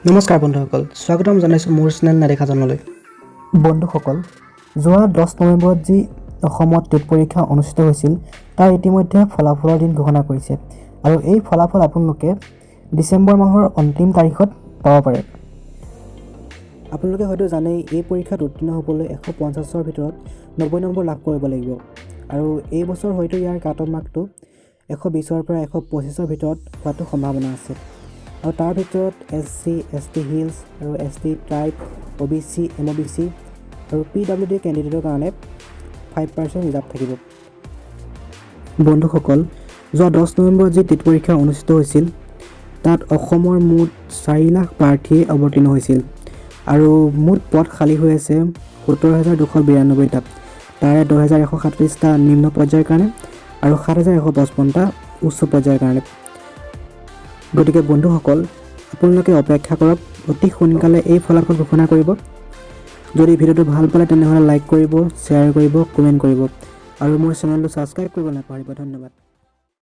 নমস্কাৰ বন্ধুসকল, স্বাগতম জনাইছোঁ মোৰ চেনেল নেদেখা জনলৈ। বন্ধুসকল, যোৱা 10 নৱেম্বৰত যি অসমত টেট পৰীক্ষা অনুষ্ঠিত হৈছিল তাৰ ইতিমধ্যে ফলাফলৰ দিন ঘোষণা কৰিছে আৰু এই ফলাফল আপোনালোকে ডিচেম্বৰ মাহৰ অন্তিম তাৰিখত পাব পাৰে। আপোনালোকে হয়তো জানেই এই পৰীক্ষাত উত্তীৰ্ণ হ'বলৈ 150ৰ ভিতৰত 90 নম্বৰ লাভ কৰিব লাগিব আৰু এই বছৰ হয়তো ইয়াৰ কাট অফ মাৰ্কটো 120ৰ পৰা 125ৰ ভিতৰত হোৱাটো সম্ভাৱনা আছে। আৰু তাৰ ভিতৰত SC, ST হিলছ আৰু ST ট্ৰাইব, OBC, MOBC আৰু PWD কেণ্ডিডেটৰ কাৰণে 5% ৰিজাৰ্ভ থাকিব। বন্ধুসকল, যোৱা 10 নৱেম্বৰত যি টেট পৰীক্ষা অনুষ্ঠিত হৈছিল তাত অসমৰ মুঠ 4 লাখ প্ৰাৰ্থী অৱতীৰ্ণ হৈছিল আৰু মুঠ পদ খালী হৈ আছে 17,292টা। তাৰে 10,137টা নিম্ন পৰ্যায়ৰ কাৰণে আৰু 7,155টা উচ্চ পৰ্যায়ৰ কাৰণে। গতিকে বন্ধুসকল, আপোনালোকে অপেক্ষা কৰক, অতি সোনকালে এই ফলাফল ঘোষণা কৰিব। যদি ভিডিঅ'টো ভাল পালে তেনেহ'লে লাইক কৰিব, শ্বেয়াৰ কৰিব, কমেণ্ট কৰিব আৰু মোৰ চেনেলটো ছাবস্ক্ৰাইব কৰিব নাপাহৰিব। ধন্যবাদ।